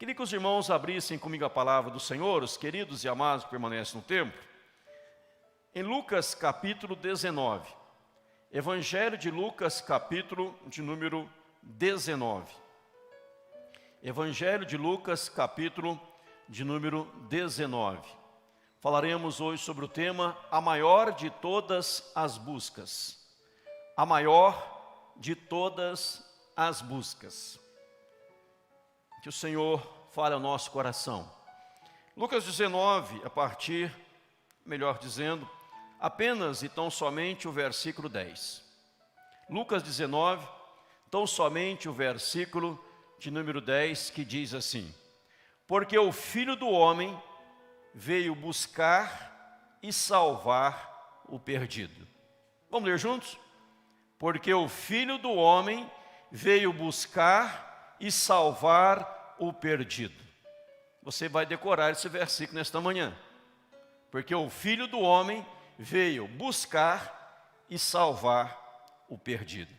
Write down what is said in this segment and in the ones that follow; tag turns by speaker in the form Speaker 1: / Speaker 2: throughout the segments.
Speaker 1: Queria que os irmãos abrissem comigo a palavra do Senhor, os queridos e amados que permanecem no templo, em Lucas capítulo 19, Evangelho de Lucas capítulo de número 19. Evangelho de Lucas capítulo de número 19. Falaremos hoje sobre o tema, a maior de todas as buscas. A maior de todas as buscas. Que o Senhor fale ao nosso coração. Lucas 19, melhor dizendo, apenas e tão somente o versículo 10. Lucas 19, tão somente o versículo de número 10, que diz assim: porque o Filho do Homem veio buscar e salvar o perdido. Vamos ler juntos? Porque o Filho do Homem veio buscar e salvar o perdido. Você vai decorar esse versículo nesta manhã. Porque o Filho do Homem veio buscar e salvar o perdido.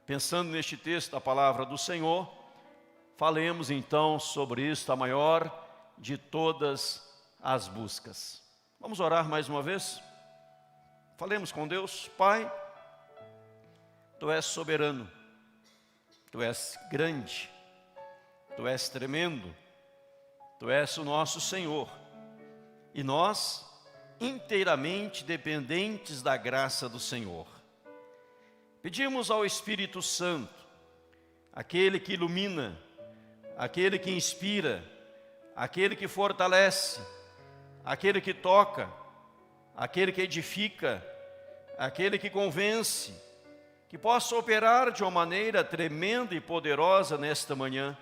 Speaker 1: Pensando neste texto da palavra do Senhor, falemos então sobre isto, a maior de todas as buscas. Vamos orar mais uma vez? Falemos com Deus. Pai, Tu és soberano, Tu és grande, Tu és tremendo, Tu és o nosso Senhor, e nós inteiramente dependentes da graça do Senhor. Pedimos ao Espírito Santo, aquele que ilumina, aquele que inspira, aquele que fortalece, aquele que toca, aquele que edifica, aquele que convence, que possa operar de uma maneira tremenda e poderosa nesta manhã,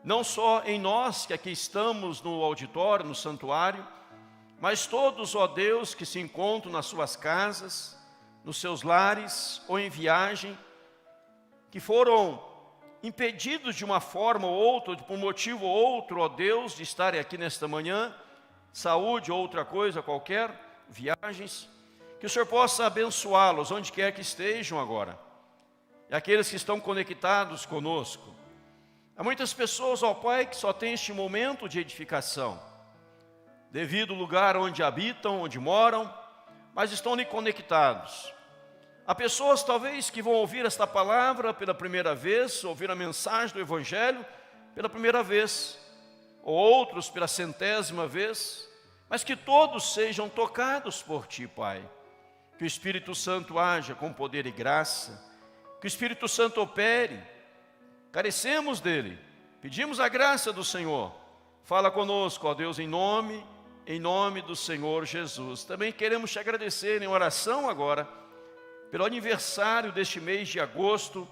Speaker 1: não só em nós que aqui estamos no auditório, no santuário, mas todos, ó Deus, que se encontram nas suas casas, nos seus lares ou em viagem, que foram impedidos de uma forma ou outra, por um motivo ou outro, ó Deus, de estarem aqui nesta manhã, saúde ou outra coisa qualquer, viagens, que o Senhor possa abençoá-los onde quer que estejam agora, e aqueles que estão conectados conosco. Há muitas pessoas, ó Pai, que só têm este momento de edificação, devido ao lugar onde habitam, onde moram, mas estão ali conectados. Há pessoas talvez que vão ouvir esta palavra pela primeira vez, ouvir a mensagem do Evangelho pela primeira vez, ou outros pela 100ª vez, mas que todos sejam tocados por Ti, Pai. Que o Espírito Santo haja com poder e graça, que o Espírito Santo opere, carecemos dele, pedimos a graça do Senhor. Fala conosco, ó Deus, em nome do Senhor Jesus. Também queremos te agradecer em oração agora, pelo aniversário deste mês de agosto,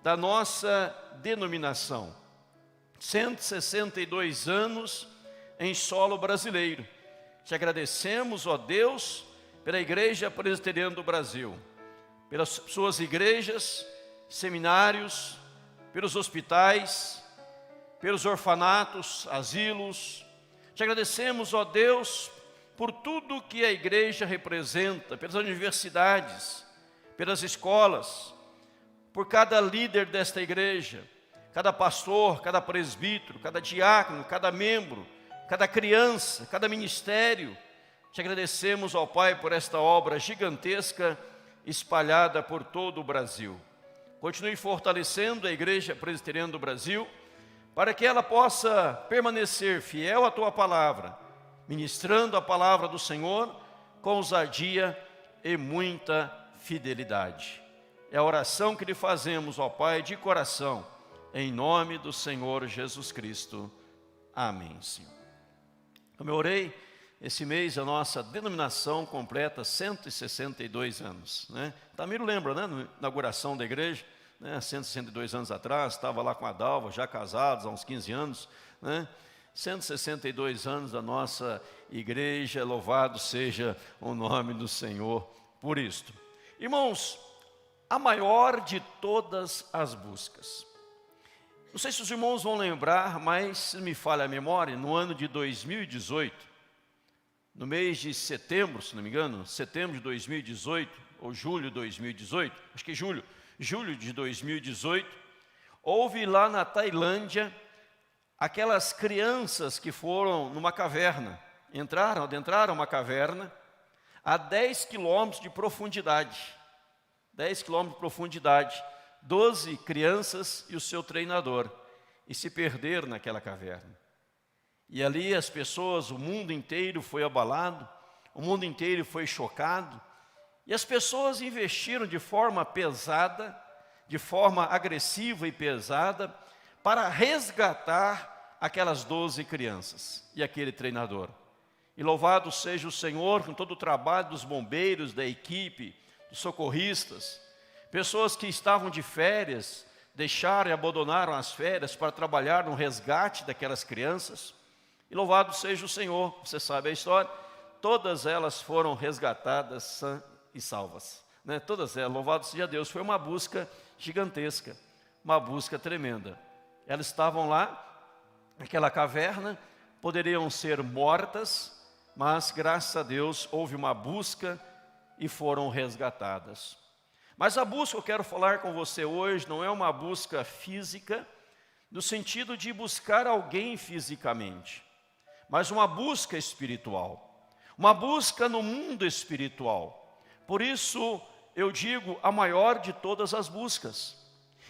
Speaker 1: da nossa denominação. 162 anos em solo brasileiro. Te agradecemos, ó Deus, pela Igreja Presbiteriana do Brasil, pelas suas igrejas, seminários, pelos hospitais, pelos orfanatos, asilos. Te agradecemos, ó Deus, por tudo que a igreja representa, pelas universidades, pelas escolas, por cada líder desta igreja, cada pastor, cada presbítero, cada diácono, cada membro, cada criança, cada ministério. Te agradecemos, ó Pai, por esta obra gigantesca espalhada por todo o Brasil. Continue fortalecendo a Igreja Presbiteriana do Brasil, para que ela possa permanecer fiel à Tua palavra, ministrando a palavra do Senhor com ousadia e muita fidelidade. É a oração que lhe fazemos, ó Pai, de coração, em nome do Senhor Jesus Cristo. Amém, Senhor. Como eu orei, esse mês a nossa denominação completa 162 anos. Tamiro lembra, na inauguração da igreja, 162 anos atrás, estava lá com a Dalva, já casados há uns 15 anos, 162 anos da nossa igreja, louvado seja o nome do Senhor por isto. Irmãos, a maior de todas as buscas. Não sei se os irmãos vão lembrar, mas se me falha a memória, no ano de 2018, no mês de setembro, se não me engano, setembro de 2018, ou julho de 2018, acho que julho de 2018, houve lá na Tailândia aquelas crianças que foram numa caverna, adentraram uma caverna a 10 quilômetros de profundidade. 10 quilômetros de profundidade, 12 crianças e o seu treinador, e se perderam naquela caverna. E ali as pessoas, o mundo inteiro foi abalado, o mundo inteiro foi chocado, e as pessoas investiram de forma pesada, de forma agressiva e pesada, para resgatar aquelas 12 crianças e aquele treinador. E louvado seja o Senhor com todo o trabalho dos bombeiros, da equipe, dos socorristas, pessoas que estavam de férias, deixaram e abandonaram as férias para trabalhar no resgate daquelas crianças. E louvado seja o Senhor, você sabe a história, todas elas foram resgatadas sãs e salvas, né? Todas elas, louvado seja Deus. Foi uma busca gigantesca, uma busca tremenda. Elas estavam lá, naquela caverna, poderiam ser mortas, mas graças a Deus houve uma busca e foram resgatadas. Mas a busca que eu quero falar com você hoje não é uma busca física, no sentido de buscar alguém fisicamente, mas uma busca espiritual, uma busca no mundo espiritual. Por isso eu digo a maior de todas as buscas.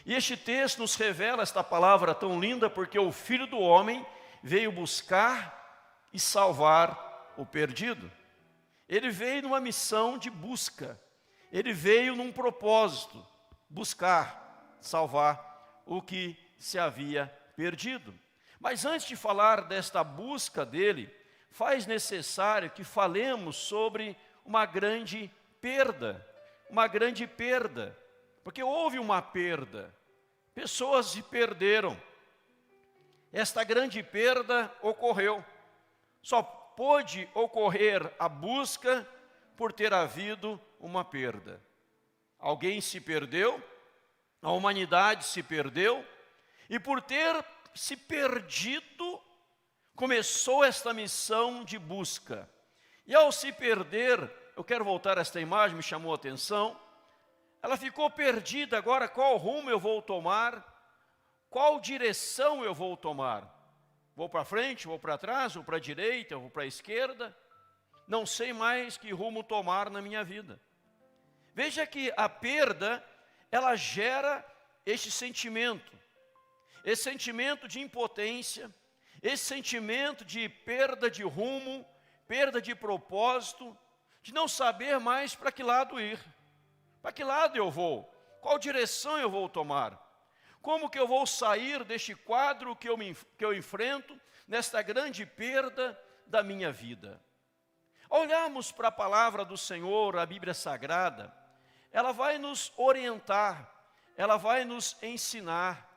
Speaker 1: E este texto nos revela esta palavra tão linda, porque o Filho do Homem veio buscar e salvar o perdido. Ele veio numa missão de busca, ele veio num propósito, buscar, salvar o que se havia perdido. Mas antes de falar desta busca dele, faz necessário que falemos sobre uma grande perda, porque houve uma perda, pessoas se perderam. Esta grande perda ocorreu, só pôde ocorrer a busca por ter havido uma perda. Alguém se perdeu, a humanidade se perdeu, e por ter se perdido, começou esta missão de busca. E ao se perder, eu quero voltar a esta imagem, me chamou a atenção, ela ficou perdida. Agora, qual rumo eu vou tomar? Qual direção eu vou tomar? Vou para frente, vou para trás, vou para a direita, vou para a esquerda? Não sei mais que rumo tomar na minha vida. Veja que a perda, ela gera este sentimento de impotência, esse sentimento de perda de rumo, perda de propósito, de não saber mais para que lado ir, para que lado eu vou, qual direção eu vou tomar, como que eu vou sair deste quadro que eu enfrento, nesta grande perda da minha vida. Olhamos para a palavra do Senhor, a Bíblia Sagrada, ela vai nos orientar, ela vai nos ensinar,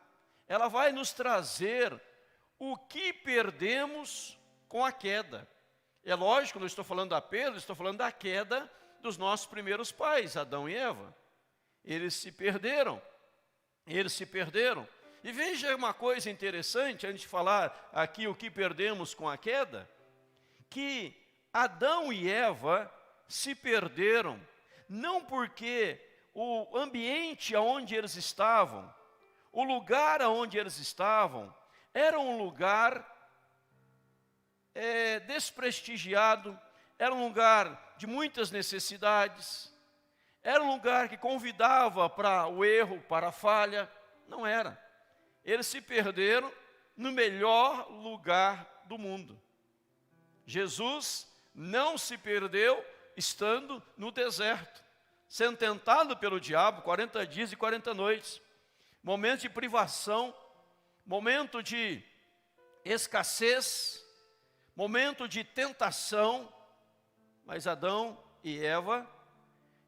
Speaker 1: ela vai nos trazer o que perdemos com a queda. É lógico, não estou falando da perda, estou falando da queda dos nossos primeiros pais, Adão e Eva. Eles se perderam. E veja uma coisa interessante, antes de falar aqui o que perdemos com a queda, que Adão e Eva se perderam, não porque o ambiente onde eles estavam, o lugar onde eles estavam, era um lugar desprestigiado, era um lugar de muitas necessidades, era um lugar que convidava para o erro, para a falha. Não era. Eles se perderam no melhor lugar do mundo. Jesus não se perdeu estando no deserto, sendo tentado pelo diabo 40 dias e 40 noites. Momento de privação, momento de escassez, momento de tentação. Mas Adão e Eva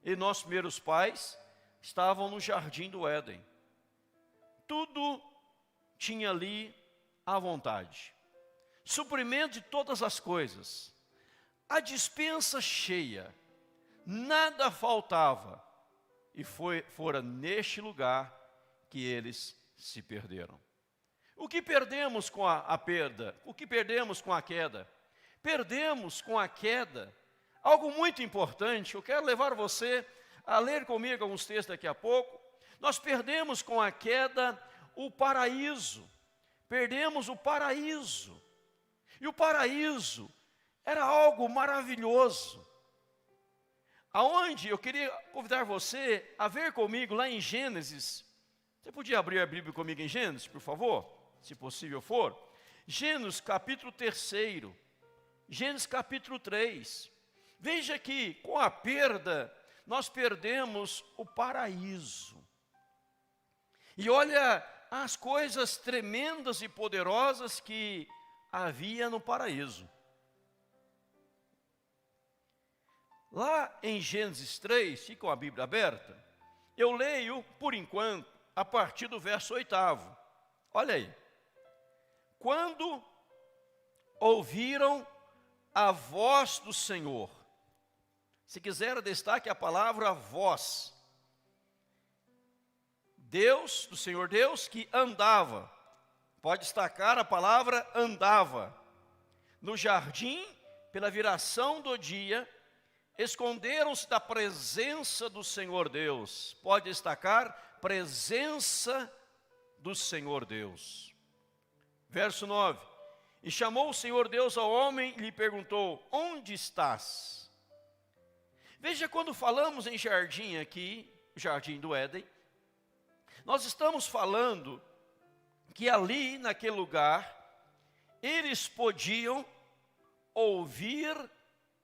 Speaker 1: e nossos primeiros pais estavam no jardim do Éden. Tudo tinha ali à vontade. Suprimento de todas as coisas. A despensa cheia. Nada faltava. E fora neste lugar que eles se perderam. O que perdemos com a perda? O que perdemos com a queda? Perdemos com a queda algo muito importante. Eu quero levar você a ler comigo alguns textos daqui a pouco. Nós perdemos com a queda o paraíso, perdemos o paraíso. E o paraíso era algo maravilhoso. Aonde eu queria convidar você a ver comigo lá em Gênesis. Você podia abrir a Bíblia comigo em Gênesis, por favor? Se possível for. Gênesis capítulo 3. Gênesis capítulo 3. Veja que com a perda, nós perdemos o paraíso. E olha as coisas tremendas e poderosas que havia no paraíso. Lá em Gênesis 3, fica com a Bíblia aberta, eu leio, por enquanto, a partir do verso 8º. Olha aí. Quando ouviram a voz do Senhor. Se quiser, destaque a palavra voz. Deus, do Senhor Deus, que andava. Pode destacar a palavra andava. No jardim, pela viração do dia, esconderam-se da presença do Senhor Deus. Pode destacar, presença do Senhor Deus. Verso 9. E chamou o Senhor Deus ao homem e lhe perguntou, onde estás? Veja, quando falamos em jardim aqui, jardim do Éden, nós estamos falando que ali, naquele lugar, eles podiam ouvir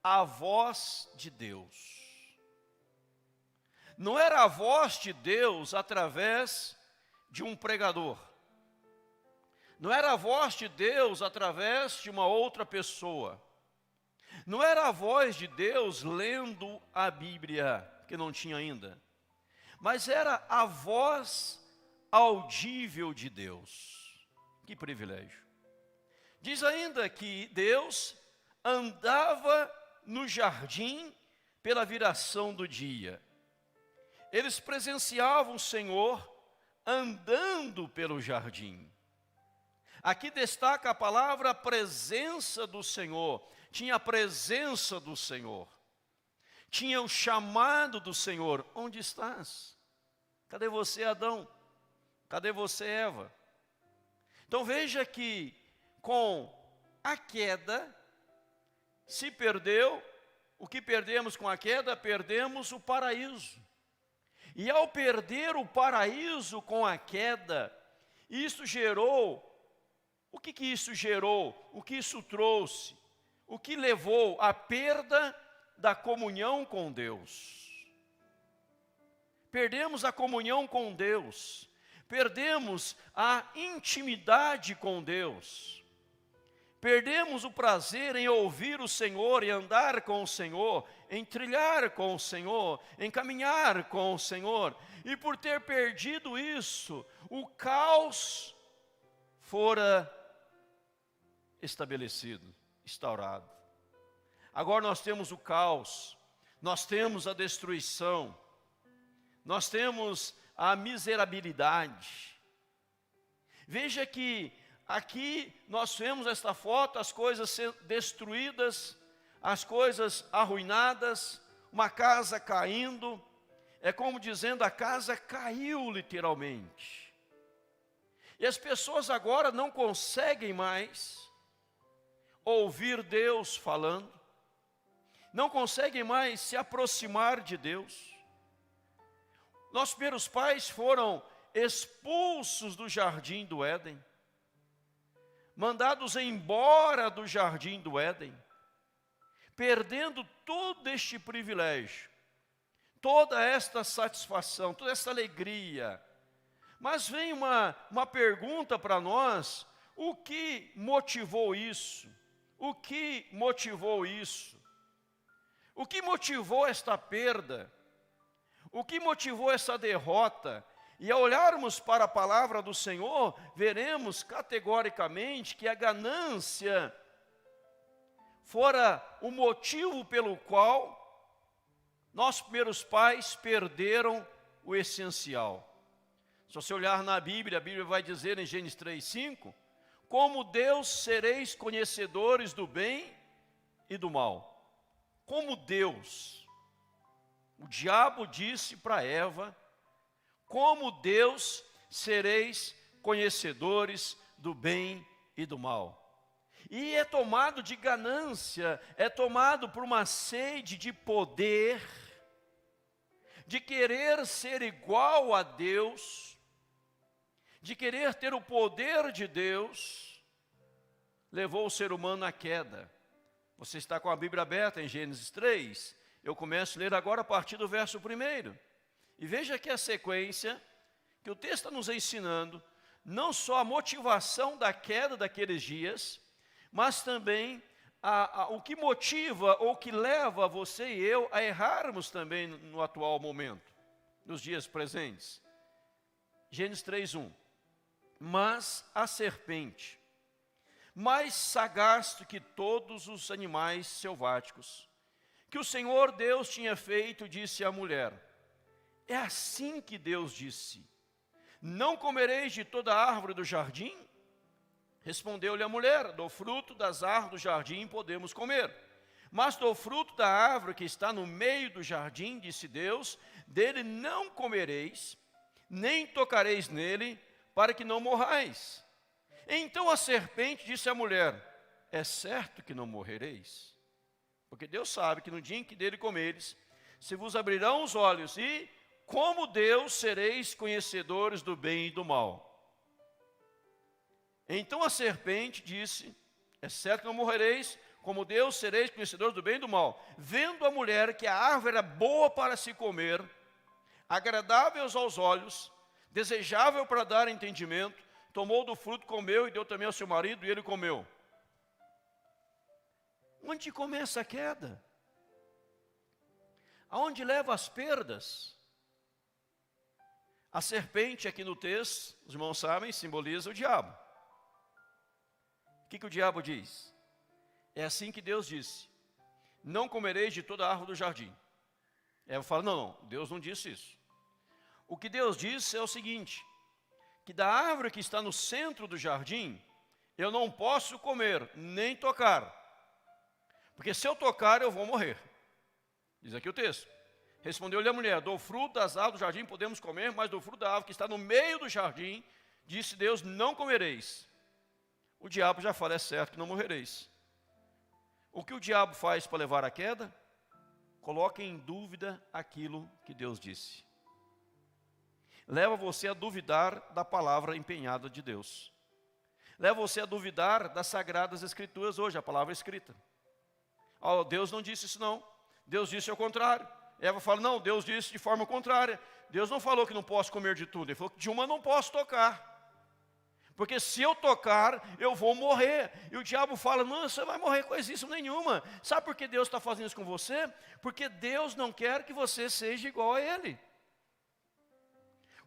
Speaker 1: a voz de Deus. Não era a voz de Deus através de um pregador. Não era a voz de Deus através de uma outra pessoa. Não era a voz de Deus lendo a Bíblia, que não tinha ainda. Mas era a voz audível de Deus. Que privilégio. Diz ainda que Deus andava no jardim pela viração do dia. Eles presenciavam o Senhor andando pelo jardim. Aqui destaca a palavra presença do Senhor. Tinha a presença do Senhor. Tinha o chamado do Senhor. Onde estás? Cadê você, Adão? Cadê você, Eva? Então veja que com a queda se perdeu. O que perdemos com a queda? Perdemos o paraíso. E ao perder o paraíso com a queda, isso gerou. O que isso gerou? O que isso trouxe? O que levou à perda da comunhão com Deus? Perdemos a comunhão com Deus. Perdemos a intimidade com Deus. Perdemos o prazer em ouvir o Senhor e andar com o Senhor, em trilhar com o Senhor, em caminhar com o Senhor. E por ter perdido isso, o caos fora estabelecido, instaurado. Agora nós temos o caos, nós temos a destruição, nós temos a miserabilidade. Veja que aqui nós vemos esta foto, as coisas sendo destruídas, as coisas arruinadas, uma casa caindo, é como dizendo, a casa caiu literalmente. E as pessoas agora não conseguem mais ouvir Deus falando, não conseguem mais se aproximar de Deus. Nossos primeiros pais foram expulsos do jardim do Éden, mandados embora do jardim do Éden, perdendo todo este privilégio, toda esta satisfação, toda esta alegria. Mas vem uma pergunta para nós: o que motivou isso? O que motivou isso? O que motivou esta perda? O que motivou essa derrota? E ao olharmos para a palavra do Senhor, veremos categoricamente que a ganância fora o motivo pelo qual nossos primeiros pais perderam o essencial. Se você olhar na Bíblia, a Bíblia vai dizer em Gênesis 3:5, como Deus sereis conhecedores do bem e do mal. Como Deus. O diabo disse para Eva, como Deus sereis conhecedores do bem e do mal. E é tomado de ganância, é tomado por uma sede de poder, de querer ser igual a Deus, de querer ter o poder de Deus, levou o ser humano à queda. Você está com a Bíblia aberta em Gênesis 3, eu começo a ler agora a partir do verso 1. E veja que a sequência, que o texto está nos ensinando, não só a motivação da queda daqueles dias, mas também o que motiva ou que leva você e eu a errarmos também no atual momento, nos dias presentes. Gênesis 3:1. Mas a serpente, mais sagaz do que todos os animais selváticos, que o Senhor Deus tinha feito, disse à mulher: é assim que Deus disse: não comereis de toda árvore do jardim? Respondeu-lhe a mulher: do fruto das árvores do jardim podemos comer, mas do fruto da árvore que está no meio do jardim, disse Deus, dele não comereis, nem tocareis nele, para que não morrais. Então a serpente disse à mulher: é certo que não morrereis, porque Deus sabe que no dia em que dele comeres, se vos abrirão os olhos, e como Deus sereis conhecedores do bem e do mal. Então a serpente disse: é certo que não morrereis, como Deus sereis conhecedores do bem e do mal. Vendo a mulher que a árvore era boa para se comer, agradável aos olhos, desejável para dar entendimento, tomou do fruto, comeu e deu também ao seu marido, e ele comeu. Onde começa a queda? Aonde leva as perdas? A serpente aqui no texto, os irmãos sabem, simboliza o diabo. O que o diabo diz? É assim que Deus disse: não comereis de toda a árvore do jardim. Eva fala: não, Deus não disse isso. O que Deus disse é o seguinte: que da árvore que está no centro do jardim, eu não posso comer, nem tocar, porque se eu tocar eu vou morrer. Diz aqui o texto. Respondeu-lhe a mulher: do fruto das árvores do jardim podemos comer, mas do fruto da árvore que está no meio do jardim, disse Deus, não comereis. O diabo já fala: é certo que não morrereis. O que o diabo faz para levar à queda? Coloca em dúvida aquilo que Deus disse. Leva você a duvidar da palavra empenhada de Deus. Leva você a duvidar das sagradas escrituras hoje, a palavra escrita. Oh, Deus não disse isso não. Deus disse ao contrário. Eva fala: não, Deus disse de forma contrária. Deus não falou que não posso comer de tudo. Ele falou que de uma não posso tocar. Porque se eu tocar, eu vou morrer. E o diabo fala: não, você vai morrer coisíssima nenhuma. Sabe por que Deus está fazendo isso com você? Porque Deus não quer que você seja igual a Ele.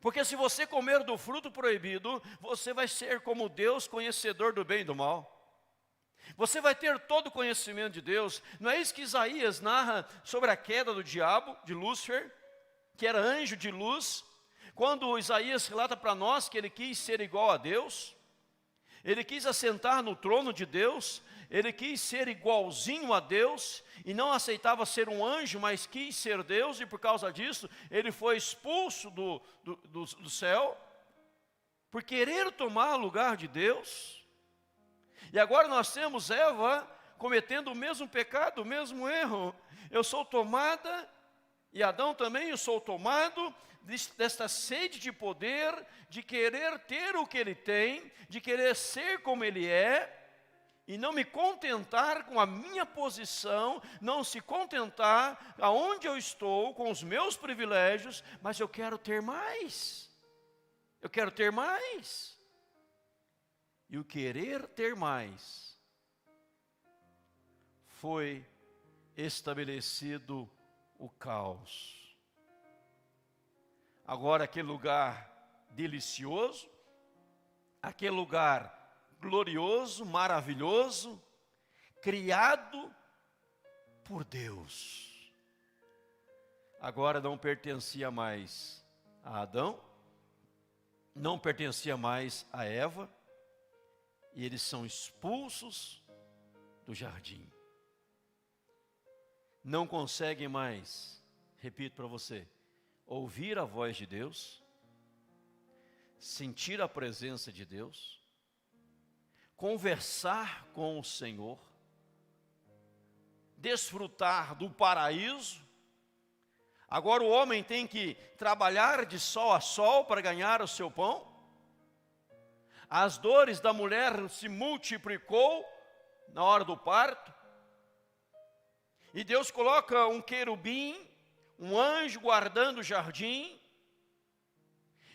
Speaker 1: Porque se você comer do fruto proibido, você vai ser como Deus, conhecedor do bem e do mal. Você vai ter todo o conhecimento de Deus. Não é isso que Isaías narra sobre a queda do diabo, de Lúcifer, que era anjo de luz? Quando Isaías relata para nós que ele quis ser igual a Deus, ele quis assentar no trono de Deus, ele quis ser igualzinho a Deus, e não aceitava ser um anjo, mas quis ser Deus, e por causa disso, ele foi expulso do céu, por querer tomar o lugar de Deus. E agora nós temos Eva cometendo o mesmo pecado, o mesmo erro. Eu sou tomada, e Adão também, eu sou tomado desta sede de poder, de querer ter o que ele tem, de querer ser como ele é, e não me contentar com a minha posição, não se contentar aonde eu estou, com os meus privilégios, mas eu quero ter mais. Eu quero ter mais. E o querer ter mais foi estabelecido o caos. Agora aquele lugar delicioso, aquele lugar glorioso, maravilhoso, criado por Deus, agora não pertencia mais a Adão, não pertencia mais a Eva, e eles são expulsos do jardim. Não conseguem mais, repito para você, ouvir a voz de Deus, sentir a presença de Deus, conversar com o Senhor, desfrutar do paraíso. Agora o homem tem que trabalhar de sol a sol para ganhar o seu pão. As dores da mulher se multiplicou na hora do parto. E Deus coloca um querubim, um anjo guardando o jardim.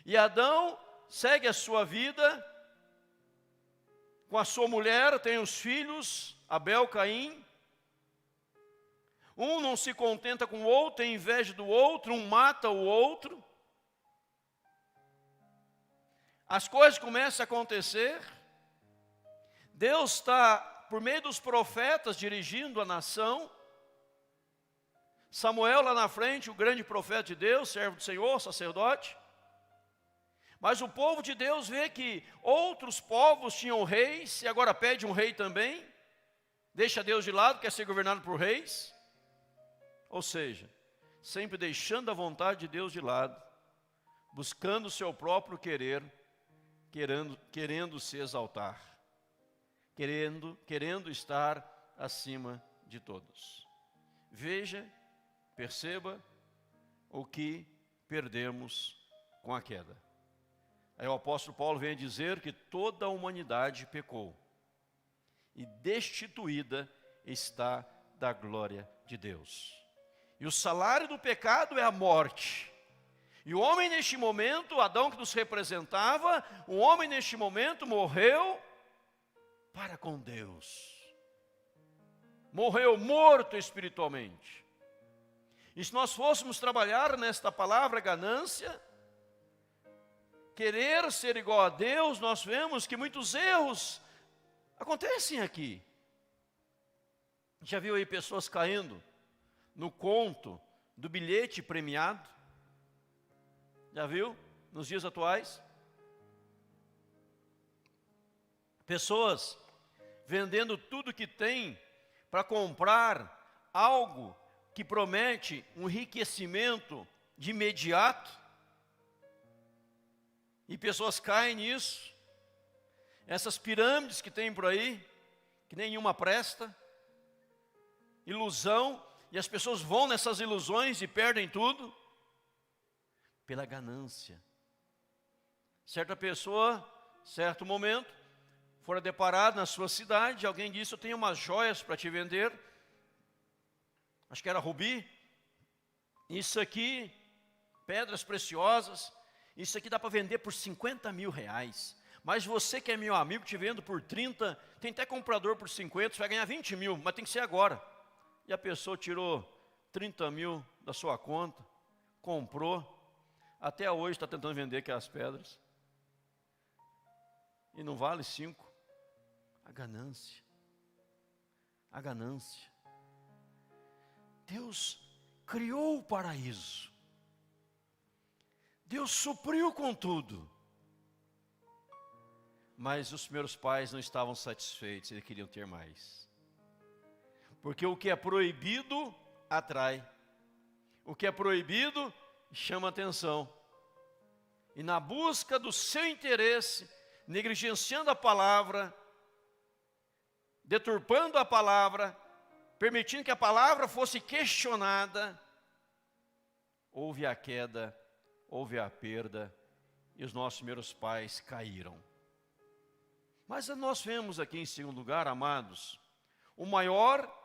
Speaker 1: E Adão segue a sua vida com a sua mulher, tem os filhos, Abel, Caim. Um não se contenta com o outro, tem inveja do outro, um mata o outro. As coisas começam a acontecer. Deus está, por meio dos profetas, dirigindo a nação. Samuel lá na frente, o grande profeta de Deus, servo do Senhor, sacerdote. Mas o povo de Deus vê que outros povos tinham reis, e agora pede um rei também. Deixa Deus de lado, quer ser governado por reis. Ou seja, sempre deixando a vontade de Deus de lado, buscando o seu próprio querer, querendo se exaltar, querendo estar acima de todos. Veja, perceba o que perdemos com a queda. Aí o apóstolo Paulo vem dizer que toda a humanidade pecou e destituída está da glória de Deus. E o salário do pecado é a morte. E o homem neste momento, Adão que nos representava, o homem neste momento morreu para com Deus. Morreu morto espiritualmente. E se nós fôssemos trabalhar nesta palavra ganância, querer ser igual a Deus, nós vemos que muitos erros acontecem aqui. Já viu aí pessoas caindo no conto do bilhete premiado? Já viu? Nos dias atuais. Pessoas vendendo tudo que tem para comprar algo que promete um enriquecimento de imediato. E pessoas caem nisso. Essas pirâmides que tem por aí, que nenhuma presta. Ilusão. E as pessoas vão nessas ilusões e perdem tudo pela ganância. Certa pessoa, certo momento, fora deparado na sua cidade, alguém disse: eu tenho umas joias para te vender. Acho que era rubi. Isso aqui, pedras preciosas, isso aqui dá para vender por 50 mil reais. Mas você que é meu amigo, te vendo por 30, tem até comprador por 50, você vai ganhar 20 mil, mas tem que ser agora. E a pessoa tirou 30 mil da sua conta, comprou, até hoje está tentando vender aquelas pedras. E não vale 5. A ganância. A ganância. Deus criou o paraíso. Deus supriu com tudo. Mas os meus pais não estavam satisfeitos, eles queriam ter mais. Porque o que é proibido atrai. O que é proibido chama atenção. E na busca do seu interesse, negligenciando a palavra, deturpando a palavra, permitindo que a palavra fosse questionada, houve a queda, houve a perda, e os nossos primeiros pais caíram. Mas nós vemos aqui em segundo lugar, amados, o maior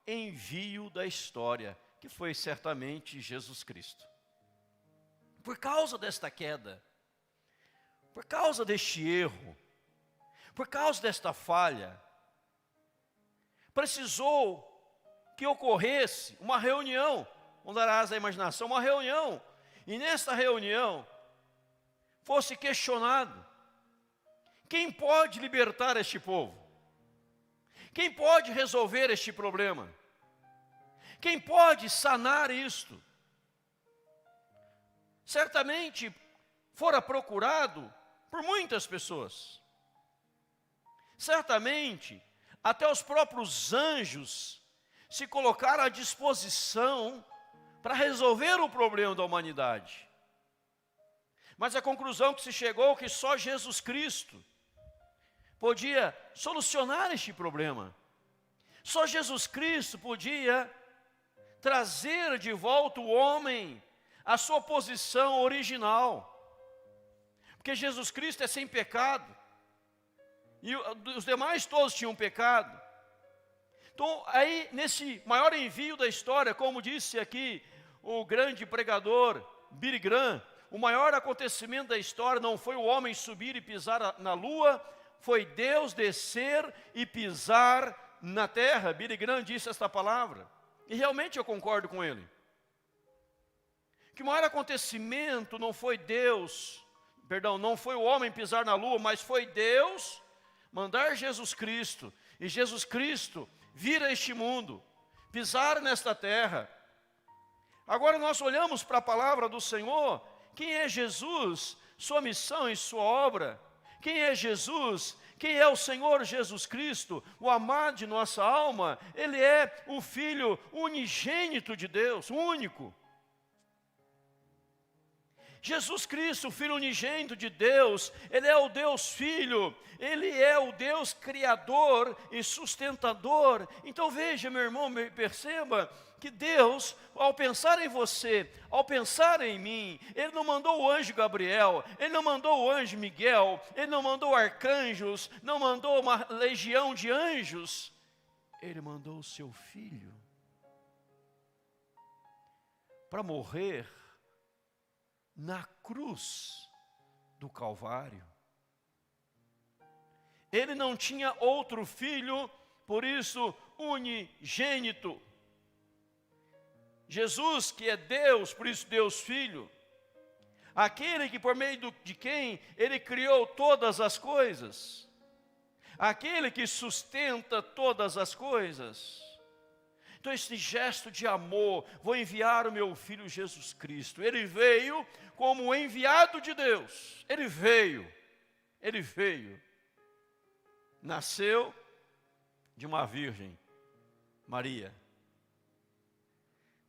Speaker 1: envio da história, que foi certamente Jesus Cristo. Por causa desta queda, por causa deste erro, por causa desta falha, precisou que ocorresse uma reunião, vamos dar asa à imaginação, uma reunião, e nesta reunião fosse questionado: quem pode libertar este povo? Quem pode resolver este problema? Quem pode sanar isto? Certamente fora procurado por muitas pessoas. Certamente até os próprios anjos se colocaram à disposição para resolver o problema da humanidade. Mas a conclusão que se chegou é que só Jesus Cristo podia solucionar este problema. Só Jesus Cristo podia trazer de volta o homem à sua posição original. Porque Jesus Cristo é sem pecado. E os demais todos tinham pecado. Então, aí, nesse maior envio da história, como disse aqui o grande pregador Billy Graham, o maior acontecimento da história não foi o homem subir e pisar na lua, foi Deus descer e pisar na terra. Billy Graham disse esta palavra, e realmente eu concordo com ele. Que o maior acontecimento não foi não foi o homem pisar na lua, mas foi Deus mandar Jesus Cristo, e Jesus Cristo vir a este mundo, pisar nesta terra. Agora nós olhamos para a palavra do Senhor. Quem é Jesus? Sua missão e sua obra. Quem é Jesus? Quem é o Senhor Jesus Cristo? O amado de nossa alma. Ele é o Filho unigênito de Deus, único. Jesus Cristo, o Filho unigênito de Deus, Ele é o Deus Filho, Ele é o Deus Criador e sustentador. Então veja, meu irmão, perceba que Deus, ao pensar em você, ao pensar em mim, Ele não mandou o anjo Gabriel, Ele não mandou o anjo Miguel, Ele não mandou arcanjos, não mandou uma legião de anjos, Ele mandou o seu Filho para morrer na cruz do Calvário. Ele não tinha outro filho, por isso unigênito. Jesus, que é Deus, por isso Deus Filho, aquele que por meio de quem Ele criou todas as coisas, aquele que sustenta todas as coisas. Então esse gesto de amor, vou enviar o meu Filho Jesus Cristo. Ele veio como enviado de Deus. Ele veio. Nasceu de uma virgem, Maria.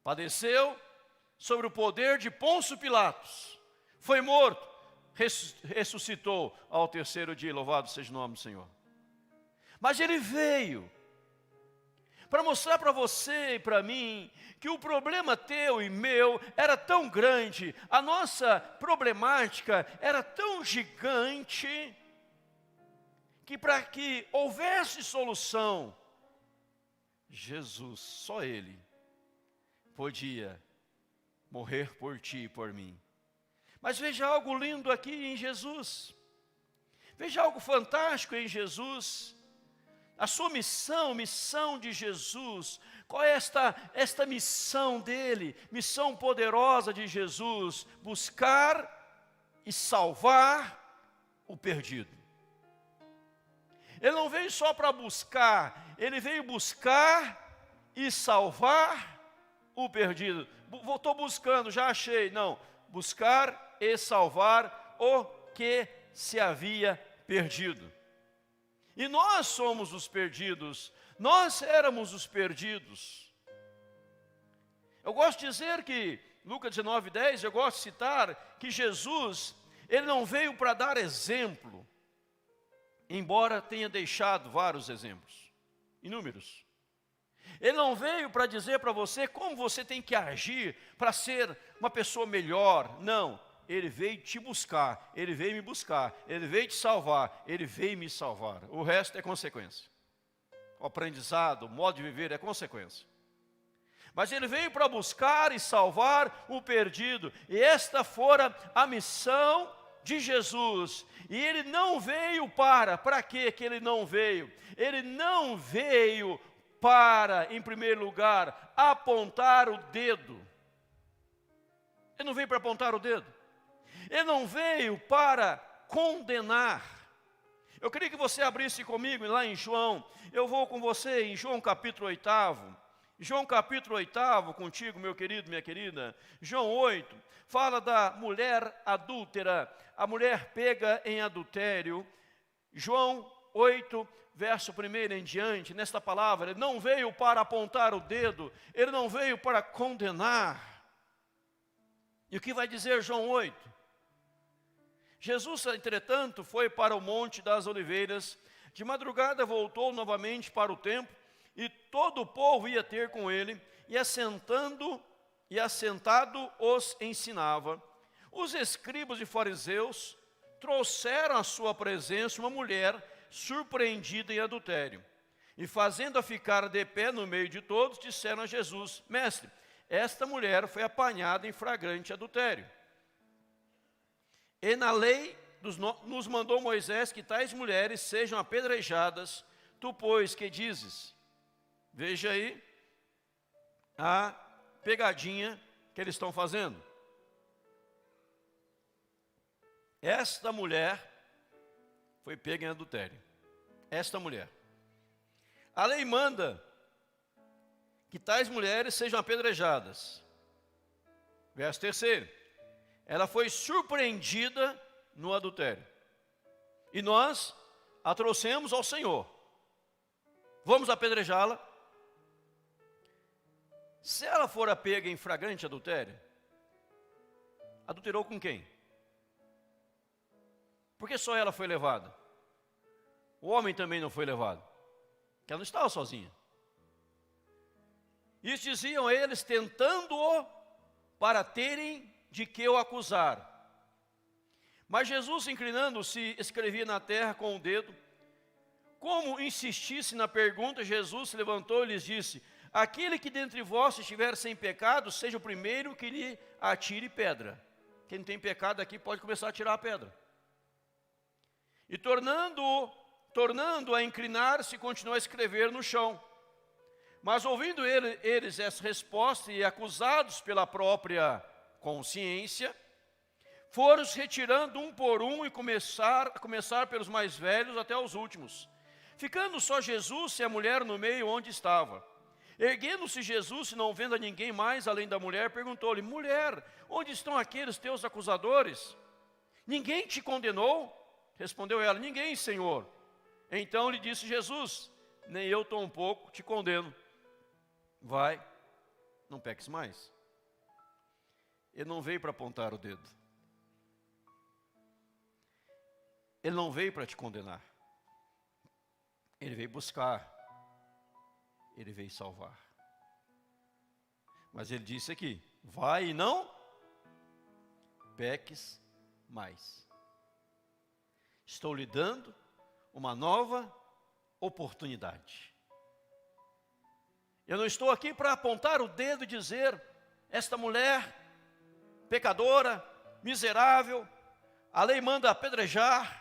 Speaker 1: Padeceu sobre o poder de Pôncio Pilatos. Foi morto, ressuscitou ao terceiro dia. Louvado seja o nome do Senhor. Mas Ele veio para mostrar para você e para mim que o problema teu e meu era tão grande, a nossa problemática era tão gigante, que para que houvesse solução, Jesus, só Ele, podia morrer por ti e por mim. Mas veja algo lindo aqui em Jesus, veja algo fantástico em Jesus. A sua missão de Jesus, qual é esta missão dele? Missão poderosa de Jesus, buscar e salvar o perdido. Ele não veio só para buscar, ele veio buscar e salvar o perdido. Estou buscando, já achei. Não, buscar e salvar o que se havia perdido. E nós somos os perdidos, nós éramos os perdidos. Eu gosto de dizer que, Lucas 19:10, eu gosto de citar que Jesus, Ele não veio para dar exemplo, embora tenha deixado vários exemplos, inúmeros. Ele não veio para dizer para você como você tem que agir para ser uma pessoa melhor, não. Ele veio te buscar, Ele veio me buscar, Ele veio te salvar, Ele veio me salvar. O resto é consequência. O aprendizado, o modo de viver é consequência. Mas Ele veio para buscar e salvar o perdido. E esta fora a missão de Jesus. E Ele não veio para quê que Ele não veio? Ele não veio para, em primeiro lugar, apontar o dedo. Ele não veio para apontar o dedo. Ele não veio para condenar. Eu queria que você abrisse comigo lá em João. Eu vou com você em João capítulo 8. João capítulo 8, contigo, meu querido, minha querida. João 8, fala da mulher adúltera, a mulher pega em adultério. João 8, verso 1 em diante, nesta palavra, Ele não veio para apontar o dedo, Ele não veio para condenar. E o que vai dizer João 8? Jesus, entretanto, foi para o Monte das Oliveiras, De madrugada voltou novamente para o templo, e todo o povo ia ter com ele, e assentado os ensinava. Os escribas e fariseus trouxeram à sua presença uma mulher surpreendida em adultério. E fazendo-a ficar de pé no meio de todos, disseram a Jesus: Mestre, esta mulher foi apanhada em flagrante adultério. E na lei nos mandou Moisés que tais mulheres sejam apedrejadas. Tu, pois, que dizes? Veja aí a pegadinha que eles estão fazendo. Esta mulher foi pega em adultério. Esta mulher. A lei manda que tais mulheres sejam apedrejadas. Verso 3. Ela foi surpreendida no adultério. E nós a trouxemos ao Senhor. Vamos apedrejá-la. Se ela for pega em flagrante adultério, adulterou com quem? Porque só ela foi levada. O homem também não foi levado. Porque ela não estava sozinha. Isso diziam eles, tentando-o para terem de que o acusar. Mas Jesus, inclinando-se, escrevia na terra com o dedo. Como insistisse na pergunta, Jesus se levantou e lhes disse: aquele que dentre vós estiver sem pecado, seja o primeiro que lhe atire pedra. Quem não tem pecado aqui pode começar a tirar a pedra. E tornando a inclinar-se, continuou a escrever no chão. Mas ouvindo eles essa resposta e acusados pela própria consciência, foram se retirando um por um e começar pelos mais velhos até os últimos. Ficando só Jesus e a mulher no meio onde estava. Erguendo-se Jesus, e não vendo a ninguém mais além da mulher, perguntou-lhe: mulher, onde estão aqueles teus acusadores? Ninguém te condenou? Respondeu ela: ninguém, Senhor. Então lhe disse Jesus: nem eu tampouco te condeno. Vai, não peques mais. Ele não veio para apontar o dedo. Ele não veio para te condenar. Ele veio buscar. Ele veio salvar. Mas ele disse aqui: vai e não peques mais. Estou lhe dando uma nova oportunidade. Eu não estou aqui para apontar o dedo e dizer: esta mulher pecadora, miserável, a lei manda apedrejar.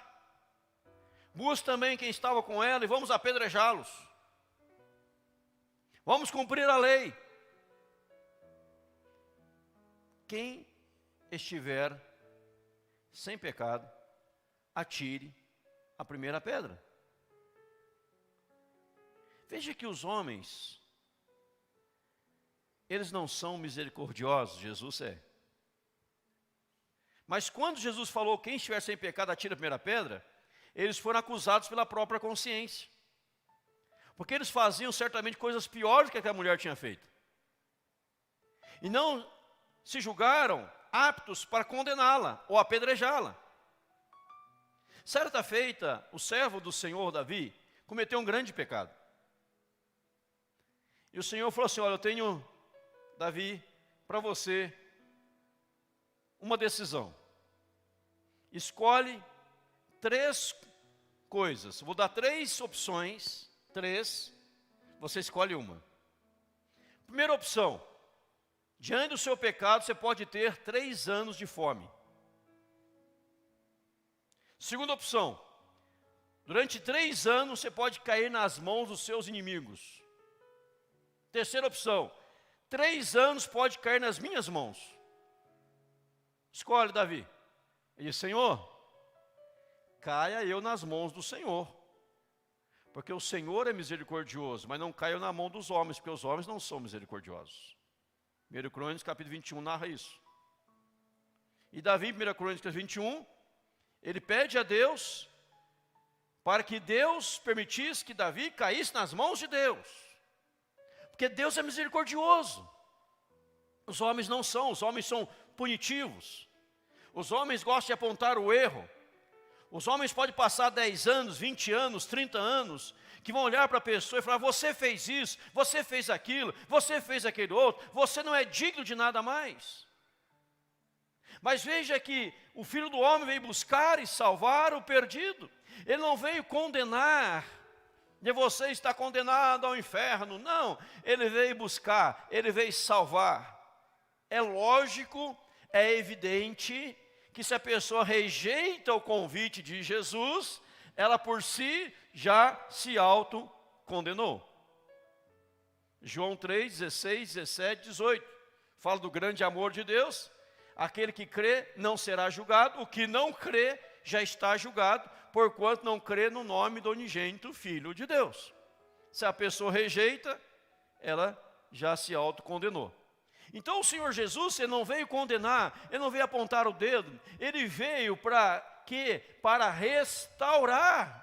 Speaker 1: Busque também quem estava com ela e vamos apedrejá-los. Vamos cumprir a lei. Quem estiver sem pecado, atire a primeira pedra. Veja que os homens, eles não são misericordiosos, Jesus é. Mas quando Jesus falou: quem estiver sem pecado, atire a primeira pedra, eles foram acusados pela própria consciência. Porque eles faziam certamente coisas piores do que aquela mulher tinha feito. E não se julgaram aptos para condená-la ou apedrejá-la. Certa feita, o servo do Senhor Davi cometeu um grande pecado. E o Senhor falou assim: olha, eu tenho, Davi, para você uma decisão. Escolhe 3 coisas. Vou dar 3 opções. 3. Você escolhe uma. Primeira opção: diante do seu pecado, você pode ter 3 anos de fome. Segunda opção: durante 3 anos você pode cair nas mãos dos seus inimigos. Terceira opção: 3 anos pode cair nas minhas mãos. Escolhe, Davi. Ele disse: Senhor, caia eu nas mãos do Senhor, porque o Senhor é misericordioso, mas não caia na mão dos homens, porque os homens não são misericordiosos. 1 Crônicas capítulo 21 narra isso. E Davi, em 1 Crônicas 21, ele pede a Deus para que Deus permitisse que Davi caísse nas mãos de Deus, porque Deus é misericordioso. Os homens não são, os homens são punitivos. Os homens gostam de apontar o erro. Os homens podem passar 10 anos, 20 anos, 30 anos, que vão olhar para a pessoa e falar: você fez isso, você fez aquilo, você fez aquele outro, você não é digno de nada mais. Mas veja que o Filho do Homem veio buscar e salvar o perdido. Ele não veio condenar, e você está condenado ao inferno. Não, ele veio buscar, ele veio salvar. É lógico, é evidente que se a pessoa rejeita o convite de Jesus, ela por si já se autocondenou. João 3, 16, 17, 18, fala do grande amor de Deus. Aquele que crê não será julgado, o que não crê já está julgado, porquanto não crê no nome do unigênito Filho de Deus. Se a pessoa rejeita, ela já se autocondenou. Então o Senhor Jesus, ele não veio condenar, ele não veio apontar o dedo, ele veio para quê? Para restaurar.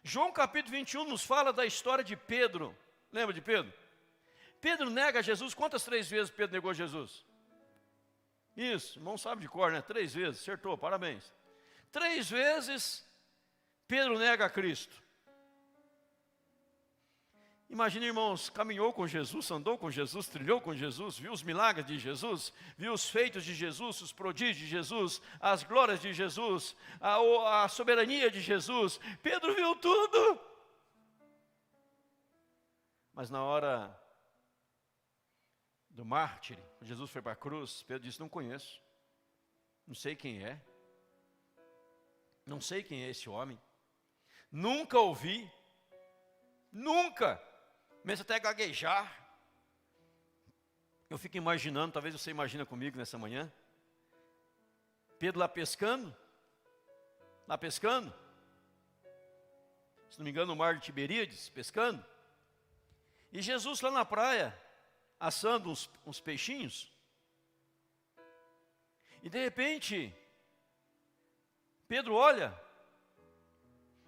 Speaker 1: João capítulo 21 nos fala da história de Pedro. Lembra de Pedro? Pedro nega Jesus. Quantas 3 vezes Pedro negou Jesus? Isso, irmão sabe de cor, né? 3 vezes, acertou, parabéns. 3 vezes Pedro nega a Cristo. Imagina, irmãos, caminhou com Jesus, andou com Jesus, trilhou com Jesus, viu os milagres de Jesus, viu os feitos de Jesus, os prodígios de Jesus, as glórias de Jesus, a soberania de Jesus. Pedro viu tudo. Mas na hora do mártir, Jesus foi para a cruz, Pedro disse: não conheço, não sei quem é, não sei quem é esse homem, nunca ouvi, nunca. Começa até a gaguejar. Eu fico imaginando, talvez você imagina comigo nessa manhã, Pedro lá pescando, se não me engano no mar de Tiberíades, pescando, e Jesus lá na praia, assando uns peixinhos, e de repente, Pedro olha,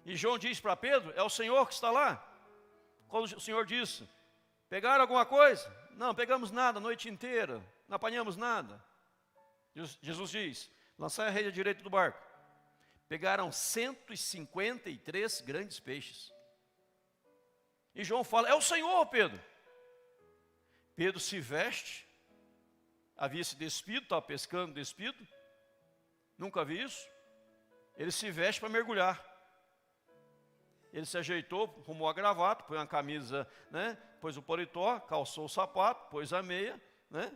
Speaker 1: e João diz para Pedro: é o Senhor que está lá. Quando o Senhor disse: pegaram alguma coisa? Não, pegamos nada a noite inteira, não apanhamos nada. Jesus diz: lançai a rede à direita do barco. Pegaram 153 grandes peixes. E João fala: é o Senhor, Pedro. Pedro se veste, havia se despido, estava pescando despido, nunca vi isso. Ele se veste para mergulhar. Ele se ajeitou, arrumou a gravata, põe uma camisa, né? Pôs o paletó, calçou o sapato, pôs a meia, né?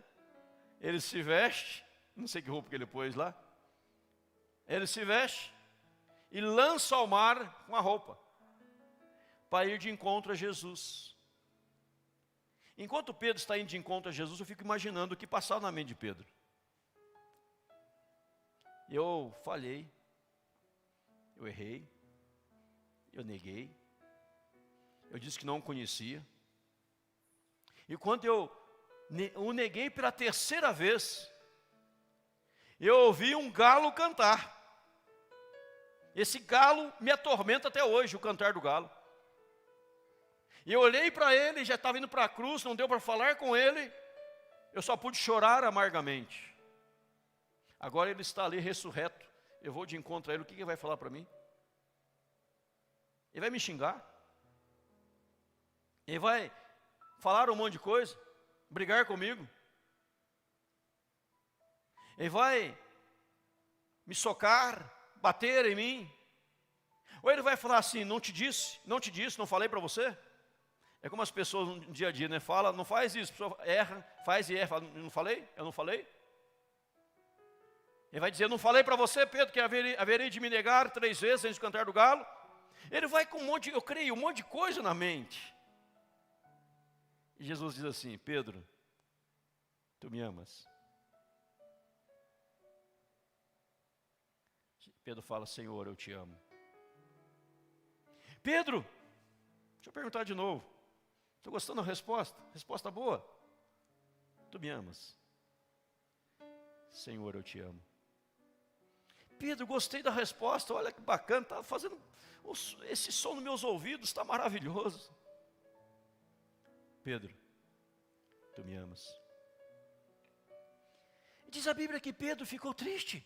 Speaker 1: Ele se veste, não sei que roupa que ele pôs lá. Ele se veste e lança ao mar com a roupa, para ir de encontro a Jesus. Enquanto Pedro está indo de encontro a Jesus, eu fico imaginando o que passava na mente de Pedro. Eu falhei, eu errei, eu neguei, eu disse que não o conhecia. E quando eu o neguei pela 3ª vez, eu ouvi um galo cantar. Esse galo me atormenta até hoje, o cantar do galo. E eu olhei para ele, já estava indo para a cruz, não deu para falar com ele, eu só pude chorar amargamente. Agora ele está ali ressurreto, eu vou de encontro a ele, o que ele vai falar para mim? Ele vai me xingar? Ele vai falar um monte de coisa? Brigar comigo? Ele vai me socar, bater em mim? Ou ele vai falar assim: não te disse, não falei para você? É como as pessoas no dia a dia, né? Fala, não faz isso, a pessoa erra, faz e erra, fala: não falei? Eu não falei? Ele vai dizer: não falei para você, Pedro, que haverei de me negar 3 vezes antes de cantar do galo? Ele vai com eu creio, um monte de coisa na mente. E Jesus diz assim: Pedro, tu me amas? Pedro fala: Senhor, eu te amo. Pedro, deixa eu perguntar de novo. Estou gostando da resposta? Resposta boa. Tu me amas? Senhor, eu te amo. Pedro, gostei da resposta, olha que bacana, está fazendo esse som nos meus ouvidos, está maravilhoso. Pedro, tu me amas? Diz a Bíblia que Pedro ficou triste.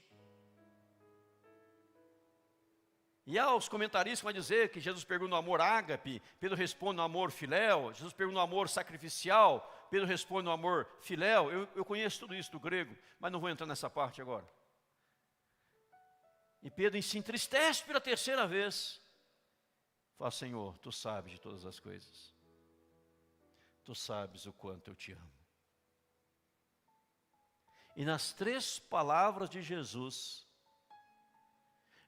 Speaker 1: E há os comentaristas que vão dizer que Jesus pergunta no amor ágape, Pedro responde no amor filéu, Jesus pergunta no amor sacrificial, Pedro responde no amor filéu. Eu conheço tudo isso do grego, mas não vou entrar nessa parte agora. E Pedro se entristece pela terceira vez. Fala, Senhor, Tu sabes de todas as coisas. Tu sabes o quanto eu te amo. E nas três palavras de Jesus,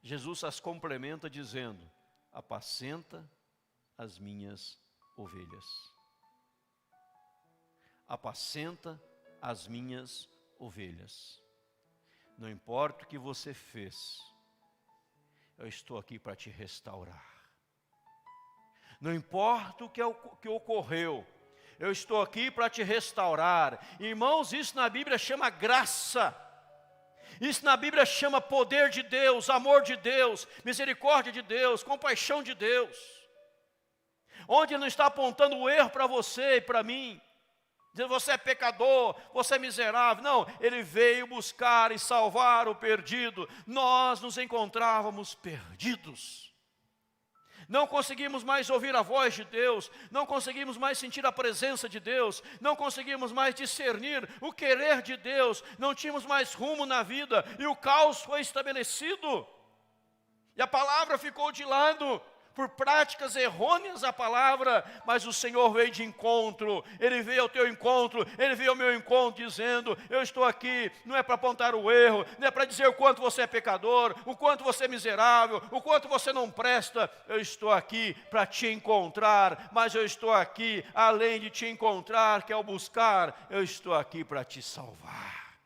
Speaker 1: Jesus as complementa dizendo: apacenta as minhas ovelhas. Apacenta as minhas ovelhas. Não importa o que você fez, eu estou aqui para te restaurar. Não importa o que ocorreu, eu estou aqui para te restaurar. Irmãos, isso na Bíblia chama graça. Isso na Bíblia chama poder de Deus, amor de Deus, misericórdia de Deus, compaixão de Deus. Onde Ele não está apontando o erro para você e para mim, dizendo você é pecador, você é miserável. Não, Ele veio buscar e salvar o perdido. Nós nos encontrávamos perdidos. Não conseguimos mais ouvir a voz de Deus, não conseguimos mais sentir a presença de Deus, não conseguimos mais discernir o querer de Deus, não tínhamos mais rumo na vida, e o caos foi estabelecido, e a palavra ficou de lado, por práticas errôneas a palavra, mas o Senhor veio de encontro, Ele veio ao teu encontro, Ele veio ao meu encontro dizendo: eu estou aqui, não é para apontar o erro, não é para dizer o quanto você é pecador, o quanto você é miserável, o quanto você não presta. Eu estou aqui para te encontrar, mas eu estou aqui, além de te encontrar, que é o buscar, eu estou aqui para te salvar.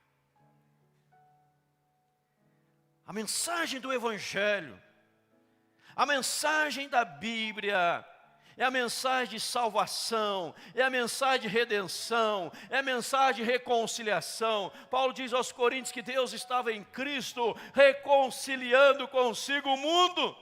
Speaker 1: A mensagem do Evangelho, a mensagem da Bíblia é a mensagem de salvação, é a mensagem de redenção, é a mensagem de reconciliação. Paulo diz aos Coríntios que Deus estava em Cristo reconciliando consigo o mundo,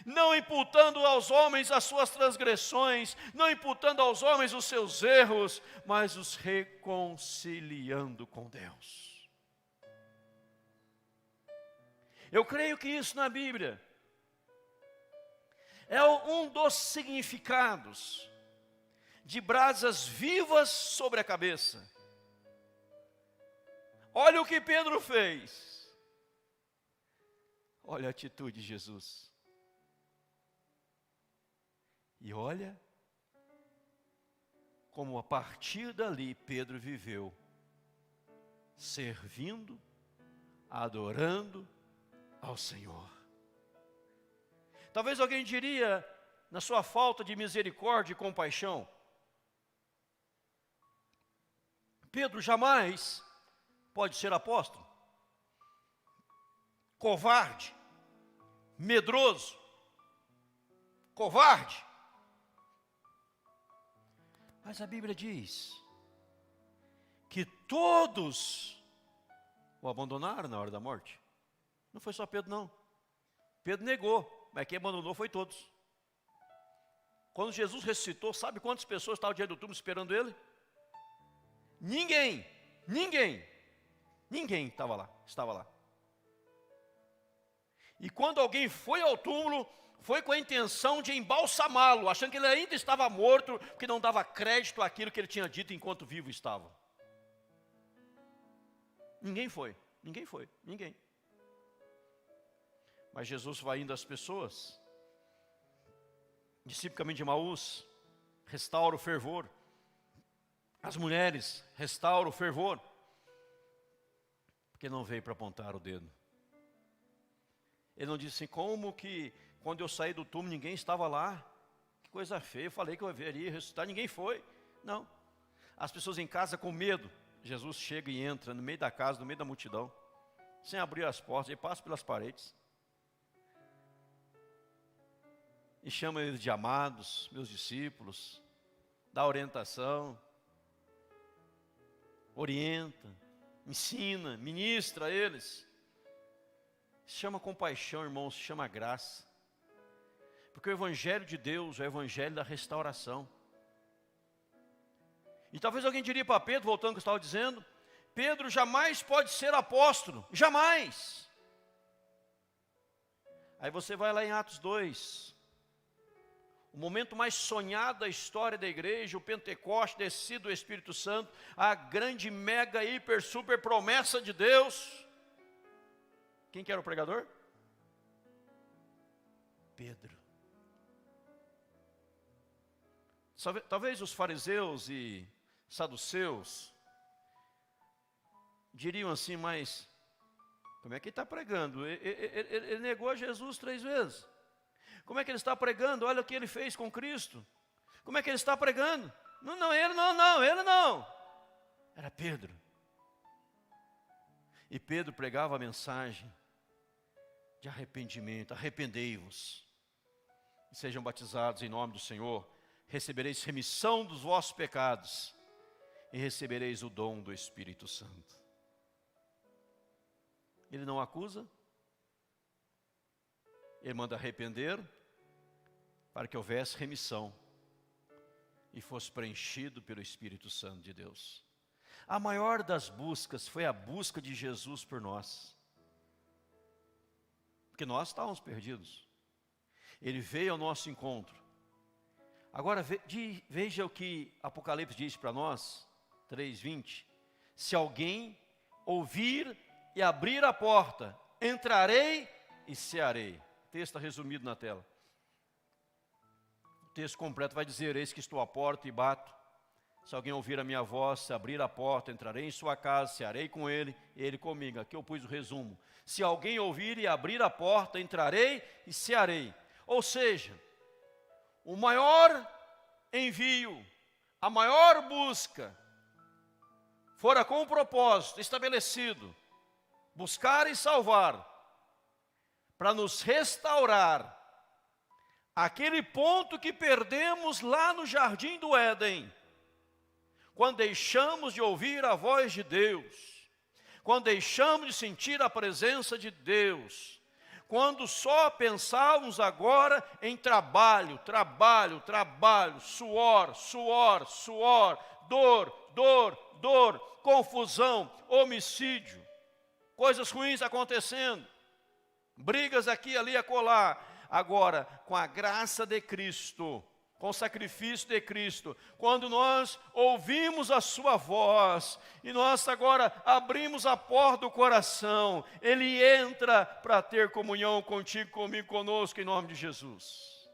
Speaker 1: não imputando aos homens as suas transgressões, não imputando aos homens os seus erros, mas os reconciliando com Deus. Eu creio que isso na Bíblia é um dos significados de brasas vivas sobre a cabeça. Olha o que Pedro fez. Olha a atitude de Jesus. E olha como a partir dali Pedro viveu, servindo, adorando ao Senhor. Talvez alguém diria, na sua falta de misericórdia e compaixão: Pedro jamais pode ser apóstolo. Covarde, medroso, covarde. Mas a Bíblia diz que todos o abandonaram na hora da morte. Não foi só Pedro, não. Pedro negou. Mas quem abandonou foi todos. Quando Jesus ressuscitou, sabe quantas pessoas estavam diante do túmulo esperando Ele? Ninguém estava lá. E quando alguém foi ao túmulo, foi com a intenção de embalsamá-lo, achando que ele ainda estava morto, porque não dava crédito àquilo que ele tinha dito enquanto vivo estava. Ninguém foi. Mas Jesus vai indo às pessoas, discípulo caminho de Emaús, restaura o fervor. As mulheres, restaura o fervor, porque não veio para apontar o dedo. Ele não disse assim: como que quando eu saí do túmulo ninguém estava lá? Que coisa feia, eu falei que eu veria ressuscitar, ninguém foi. Não, as pessoas em casa com medo, Jesus chega e entra no meio da casa, no meio da multidão, sem abrir as portas, ele passa pelas paredes. E chama eles de amados, meus discípulos, dá orientação, orienta, ensina, ministra a eles. Se chama compaixão, irmãos, se chama graça. Porque o Evangelho de Deus é o Evangelho da restauração. E talvez alguém diria para Pedro, voltando ao que eu estava dizendo: Pedro jamais pode ser apóstolo, jamais. Aí você vai lá em Atos 2, o momento mais sonhado da história da igreja, o Pentecoste, descido do Espírito Santo, a grande, mega, hiper, super promessa de Deus. Quem que era o pregador? Pedro. Talvez os fariseus e saduceus diriam assim, mas como é que ele está pregando? Ele negou a Jesus 3 vezes. Como é que ele está pregando? Olha o que ele fez com Cristo. Como é que ele está pregando? Ele não. Era Pedro. E Pedro pregava a mensagem de arrependimento. Arrependei-vos e sejam batizados em nome do Senhor. Recebereis remissão dos vossos pecados e recebereis o dom do Espírito Santo. Ele não acusa, ele manda arrepender para que houvesse remissão e fosse preenchido pelo Espírito Santo de Deus. A maior das buscas foi a busca de Jesus por nós, porque nós estávamos perdidos. Ele veio ao nosso encontro. Agora veja o que Apocalipse diz para nós, 3:20. Se alguém ouvir e abrir a porta, entrarei e cearei. O texto está resumido na tela. O texto completo vai dizer: eis que estou à porta e bato. Se alguém ouvir a minha voz, se abrir a porta, entrarei em sua casa, cearei com ele, ele comigo. Aqui eu pus o resumo. Se alguém ouvir e abrir a porta, entrarei e cearei. Ou seja, o maior envio, a maior busca, fora com o propósito estabelecido, buscar e salvar, para nos restaurar, aquele ponto que perdemos lá no jardim do Éden, quando deixamos de ouvir a voz de Deus, quando deixamos de sentir a presença de Deus, quando só pensávamos agora em trabalho, suor, dor, confusão, homicídio, coisas ruins acontecendo, brigas aqui, ali, acolá. Agora, com a graça de Cristo, com o sacrifício de Cristo, quando nós ouvimos a sua voz, e nós agora abrimos a porta do coração, Ele entra para ter comunhão contigo, comigo, conosco, em nome de Jesus.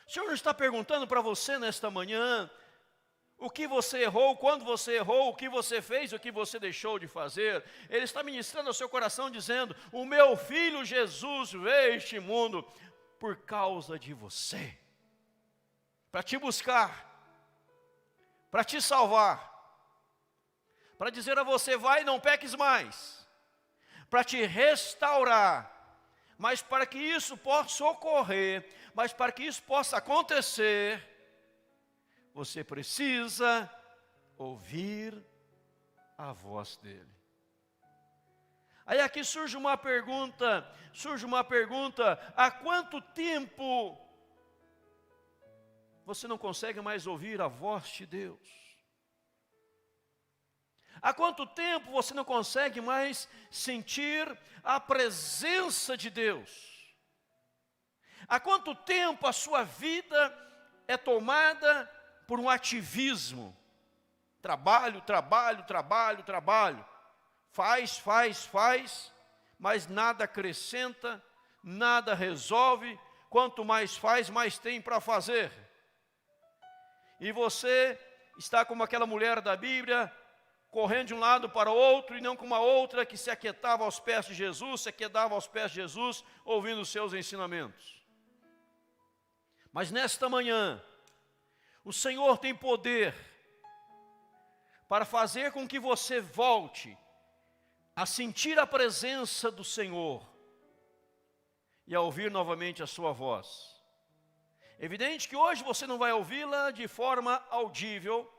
Speaker 1: O Senhor está perguntando para você nesta manhã, o que você errou, quando você errou, o que você fez, o que você deixou de fazer. Ele está ministrando ao seu coração dizendo: o meu filho Jesus veio a este mundo por causa de você, para te buscar, para te salvar, para dizer a você: vai, não peques mais, para te restaurar. Mas para que isso possa ocorrer, mas para que isso possa acontecer, você precisa ouvir a voz dele. Aí aqui surge uma pergunta, há quanto tempo você não consegue mais ouvir a voz de Deus? Há quanto tempo você não consegue mais sentir a presença de Deus? Há quanto tempo a sua vida é tomada por um ativismo? Trabalho. Faz, mas nada acrescenta, nada resolve. Quanto mais faz, mais tem para fazer. E você está como aquela mulher da Bíblia, correndo de um lado para o outro, e não como a outra que se aquietava aos pés de Jesus, ouvindo os seus ensinamentos. Mas nesta manhã, o Senhor tem poder para fazer com que você volte a sentir a presença do Senhor e a ouvir novamente a sua voz. Evidente que hoje você não vai ouvi-la de forma audível,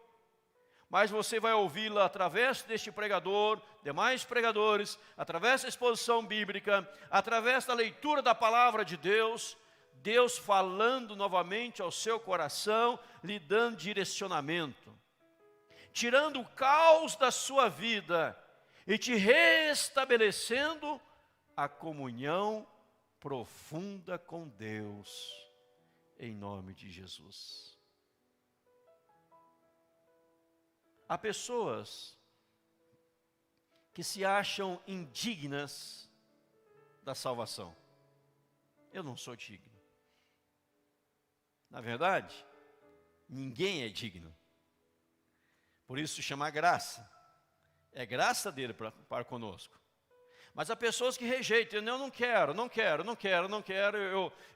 Speaker 1: mas você vai ouvi-la através deste pregador, demais pregadores, através da exposição bíblica, através da leitura da palavra de Deus, Deus falando novamente ao seu coração, lhe dando direcionamento, tirando o caos da sua vida e te restabelecendo a comunhão profunda com Deus, em nome de Jesus. Há pessoas que se acham indignas da salvação. Eu não sou digno. Na verdade, ninguém é digno. Por isso se chama graça. É graça dele para conosco. Mas há pessoas que rejeitam. Eu não quero,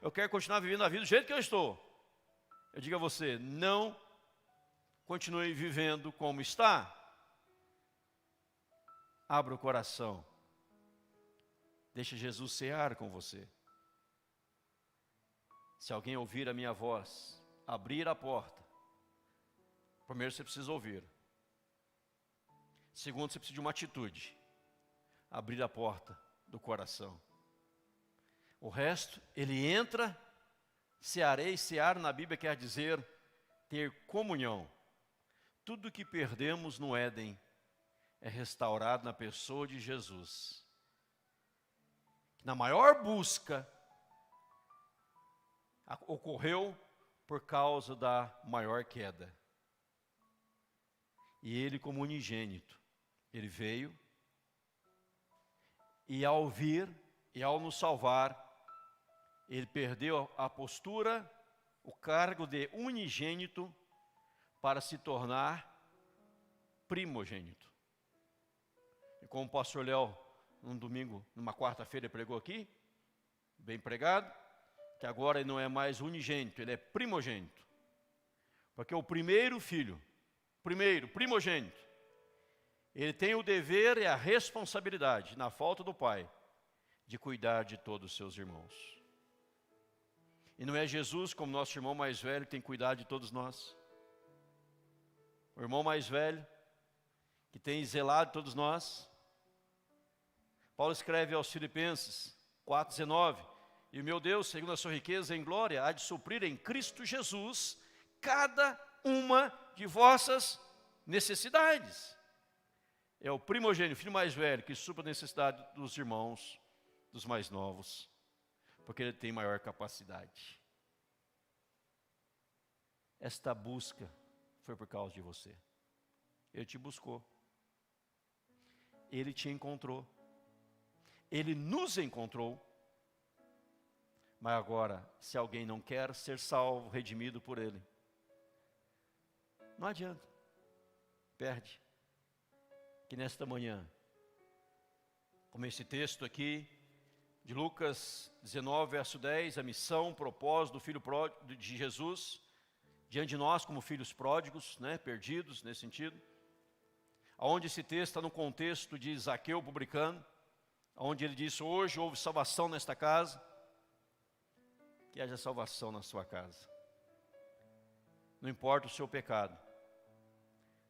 Speaker 1: eu quero continuar vivendo a vida do jeito que eu estou. Eu digo a você, não continue vivendo como está. Abra o coração. Deixa Jesus cear com você. Se alguém ouvir a minha voz, abrir a porta, primeiro você precisa ouvir. Segundo, você precisa de uma atitude. Abrir a porta do coração. O resto, ele entra, cearei, cear na Bíblia quer dizer ter comunhão. Tudo que perdemos no Éden é restaurado na pessoa de Jesus. Na maior busca, ocorreu por causa da maior queda. E ele, como unigênito, ele veio, e ao vir, e ao nos salvar, ele perdeu a postura, o cargo de unigênito, para se tornar primogênito. E como o pastor Léo, num domingo, numa quarta-feira, pregou aqui, bem pregado, que agora ele não é mais unigênito, ele é primogênito. Porque o primeiro filho, primogênito, ele tem o dever e a responsabilidade, na falta do pai, de cuidar de todos os seus irmãos. E não é Jesus, como nosso irmão mais velho, que tem que cuidar de todos nós. O irmão mais velho, que tem zelado de todos nós. Paulo escreve aos Filipenses 4,19: E o meu Deus, segundo a sua riqueza em glória, há de suprir em Cristo Jesus cada uma de vossas necessidades. É o primogênito, o filho mais velho, que supra a necessidade dos irmãos, dos mais novos, porque ele tem maior capacidade. Esta busca foi por causa de você. Ele te buscou. Ele te encontrou. Ele nos encontrou. Mas agora, se alguém não quer ser salvo, redimido por ele, não adianta. Perde. Que nesta manhã, como esse texto aqui, de Lucas 19, verso 10, a missão, o propósito do Filho pródigo de Jesus, diante de nós como filhos pródigos, né, perdidos nesse sentido, onde esse texto está no contexto de Zaqueu publicano, onde ele diz, hoje houve salvação nesta casa, que haja salvação na sua casa. Não importa o seu pecado,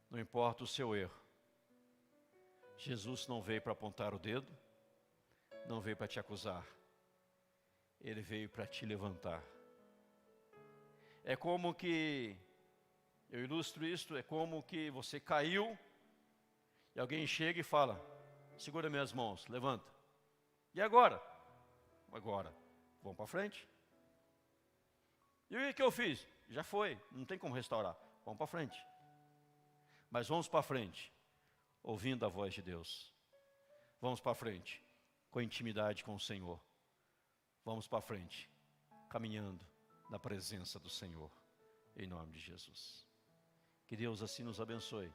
Speaker 1: não importa o seu erro, Jesus não veio para apontar o dedo, não veio para te acusar, ele veio para te levantar. É como que, eu ilustro isto, é como que você caiu e alguém chega e fala, segura minhas mãos, levanta. E agora? Agora, vamos para frente. E o que eu fiz? Já foi, não tem como restaurar, vamos para frente. Mas vamos para frente, ouvindo a voz de Deus. Vamos para frente, com intimidade com o Senhor. Vamos para frente, caminhando na presença do Senhor, em nome de Jesus. Que Deus assim nos abençoe.